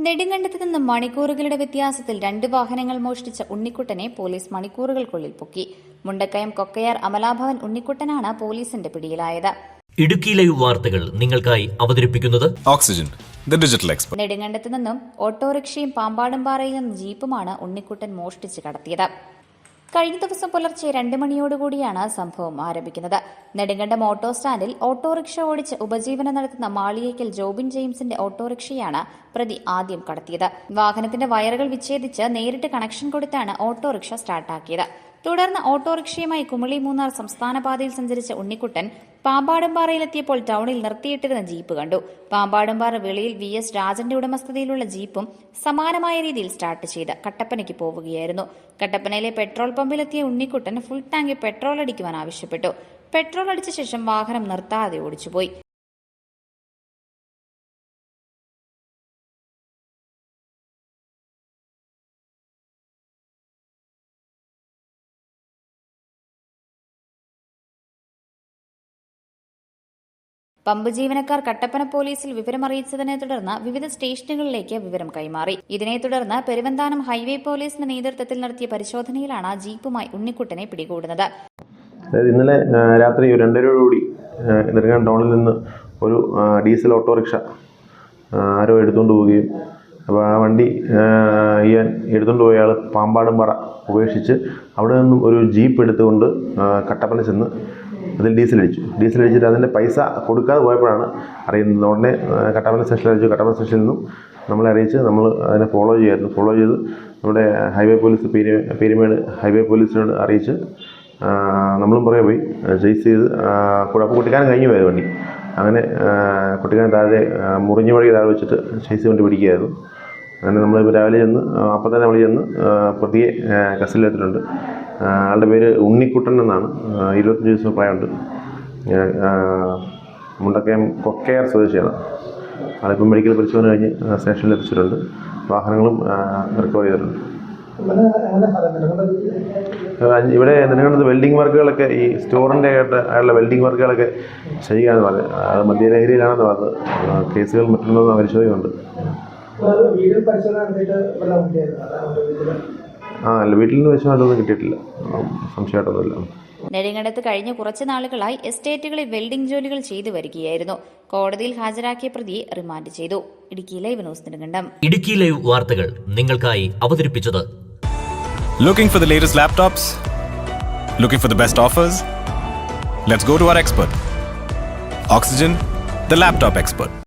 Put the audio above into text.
നെടുങ്കണ്ടത്ത് നിന്ന് മണിക്കൂറുകളുടെ വ്യത്യാസത്തിൽ 2 വാഹനങ്ങൾ മോഷ്ടിച്ച ഉണ്ണിക്കുട്ടനെ പോലീസ് മണിക്കൂറുകൾക്കുള്ളിൽ പൊക്കി. മുണ്ടക്കയം കൊക്കയാർ അമലാഭവൻ ഉണ്ണിക്കുട്ടനാണ് പോലീസിന്റെ പിടിയിലായത്. ഇടുക്കി ലൈവ് വാർത്തകൾ നിങ്ങൾക്കായി അവതരിപ്പിക്കുന്നത് ഓക്സിജൻ, ദി ഡിജിറ്റൽ എക്സ്പെർട്ട്. നെടുങ്കണ്ടത്ത് നിന്നും ഓട്ടോറിക്ഷയും പാമ്പാടുംപാറയിൽ നിന്നും ജീപ്പുമാണ് ഉണ്ണിക്കുട്ടൻ മോഷ്ടിച്ച് കടത്തിയത്. കഴിഞ്ഞ ദിവസം പുലർച്ചെ 2 മണിയോടുകൂടിയാണ് സംഭവം ആരംഭിക്കുന്നത്. നെടുങ്കണ്ടം ഓട്ടോ സ്റ്റാൻഡിൽ ഓട്ടോറിക്ഷ ഓടിച്ച് ഉപജീവനം നടത്തുന്ന മാളിയേക്കൽ ജോബിൻ ജെയിംസിന്റെ ഓട്ടോറിക്ഷയാണ് പ്രതി ആദ്യം കടത്തിയത്. വാഹനത്തിന്റെ വയറുകൾ വിച്ഛേദിച്ച് നേരിട്ട് കണക്ഷൻ കൊടുത്താണ് ഓട്ടോറിക്ഷ സ്റ്റാർട്ടാക്കിയത്. തുടർന്ന് ഓട്ടോറിക്ഷയുമായി കുമളി മൂന്നാർ സംസ്ഥാന പാതയിൽ സഞ്ചരിച്ച ഉണ്ണിക്കുട്ടൻ പാമ്പാടുംപാറയിലെത്തിയപ്പോൾ ടൌണിൽ നിർത്തിയിട്ടിരുന്ന ജീപ്പ് കണ്ടു. പാമ്പാടുംപാറ വെളിയിൽ VS രാജന്റെ ഉടമസ്ഥതയിലുള്ള ജീപ്പും സമാനമായ രീതിയിൽ സ്റ്റാർട്ട് ചെയ്ത് കട്ടപ്പനയ്ക്ക് പോവുകയായിരുന്നു. കട്ടപ്പനയിലെ പെട്രോൾ പമ്പിലെത്തിയ ഉണ്ണിക്കുട്ടൻ ഫുൾ ടാങ്ക് പെട്രോൾ അടിക്കുവാൻ ആവശ്യപ്പെട്ടു. പെട്രോൾ അടിച്ച ശേഷം വാഹനം നിർത്താതെ ഓടിച്ചുപോയി. പമ്പ് ജീവനക്കാർ കട്ടപ്പന പോലീസിൽ വിവരമറിയിച്ചതിനെ തുടർന്ന് വിവിധ സ്റ്റേഷനുകളിലേക്ക് വിവരം കൈമാറി. ഇതിനെ തുടർന്ന് പെരുവന്താനം ഹൈവേ പോലീസിന്റെ നേതൃത്വത്തിൽ നടത്തിയ പരിശോധനയിലാണ് ജീപ്പുമായി ഉണ്ണിക്കുട്ടനെ പിടികൂടുന്നത്. ഇന്നലെ രാത്രി 2:30 നെടുങ്കണ്ടം ടൗണിൽ നിന്ന് ഒരു ഡീസൽ ഓട്ടോറിക്ഷ ആരോ എടുത്തുകൊണ്ട് പോവുകയും അപ്പോൾ ആ വണ്ടി എടുത്തുകൊണ്ട് പോയ ആൾ പാമ്പാടുംപാറ ഉപേക്ഷിച്ച് അവിടെ നിന്നും ഒരു ജീപ്പ് എടുത്തുകൊണ്ട് കട്ടപ്പന ചെന്ന് അതിൽ ഡീസൽ അടിച്ചിട്ട് അതിൻ്റെ പൈസ കൊടുക്കാതെ പോയപ്പോഴാണ് അറിയുന്നത്. ഉടനെ കട്ടപ്പന സ്റ്റേഷനിൽ അടിച്ചു. കട്ടപ്പന സ്റ്റേഷനിൽ നിന്നും നമ്മളെ അറിയിച്ച് നമ്മൾ അതിനെ ഫോളോ ചെയ്ത് നമ്മുടെ ഹൈവേ പോലീസ് പീരുമേട് ഹൈവേ പോലീസിനോട് അറിയിച്ച് നമ്മളും പുറകെ പോയി ചേസ് ചെയ്ത് അപ്പോൾ കുട്ടിക്കാനം കഴിഞ്ഞു പോയത് വണ്ടി. അങ്ങനെ കുട്ടിക്കാനം താഴെ മുറിഞ്ഞു വഴി താഴെ വെച്ചിട്ട് ചേസ് കൊണ്ട് പിടിക്കുകയായിരുന്നു. അങ്ങനെ നമ്മൾ രാവിലെ ചെന്ന് അപ്പം തന്നെ നമ്മൾ ചെന്ന് പ്രതിയെ കസ്റ്റഡിയിലെടുത്തിട്ടുണ്ട്. ആളുടെ പേര് ഉണ്ണിക്കുട്ടൻ എന്നാണ്. 25 ദിവസം പ്രായമുണ്ട്. മുണ്ടക്കയം കൊക്കയാർ സ്വദേശിയാണ്. ആളിപ്പം മെഡിക്കൽ പരിശോധന കഴിഞ്ഞ് സ്റ്റേഷനിൽ എത്തിച്ചിട്ടുണ്ട്. വാഹനങ്ങളും റിക്കവർ ചെയ്തിട്ടുണ്ട്. ഇവിടെ നെടുങ്കണ്ടത്ത് വെൽഡിംഗ് വർക്കുകളൊക്കെ ഈ സ്റ്റോറിൻ്റെ ആയിട്ടുള്ള വെൽഡിംഗ് വർക്കുകളൊക്കെ ചെയ്യുകയെന്ന് പറഞ്ഞു. അത് മധ്യലഹരിയിലാണെന്ന് പറഞ്ഞത്. കേസുകൾ മറ്റുള്ളതെന്ന് പരിശോധനയുണ്ട്. അല്ല, വീട്ടിൽ നിന്ന് വിഷയമായിട്ടൊന്നും കിട്ടിയിട്ടില്ല. സംശയമായിട്ടൊന്നുമില്ല. നെടുങ്കണ്ടത്ത് കഴിഞ്ഞ കുറച്ച് നാളുകളായി എസ്റ്റേറ്റുകളിൽ വെൽഡിംഗ് ജോലികൾ ചെയ്തു വരികയായിരുന്നു. കോടതിയിൽ ഹാജരാക്കിയ പ്രതിയെ റിമാൻഡ് ചെയ്തു. Idukki live news Nedumkandam. Idukki live വാർത്തകൾ നിങ്ങൾക്കായി അവതരിപ്പിച്ചത് Looking for the latest laptops? Looking for the best offers? Let's go to our expert. Oxygen, the laptop expert.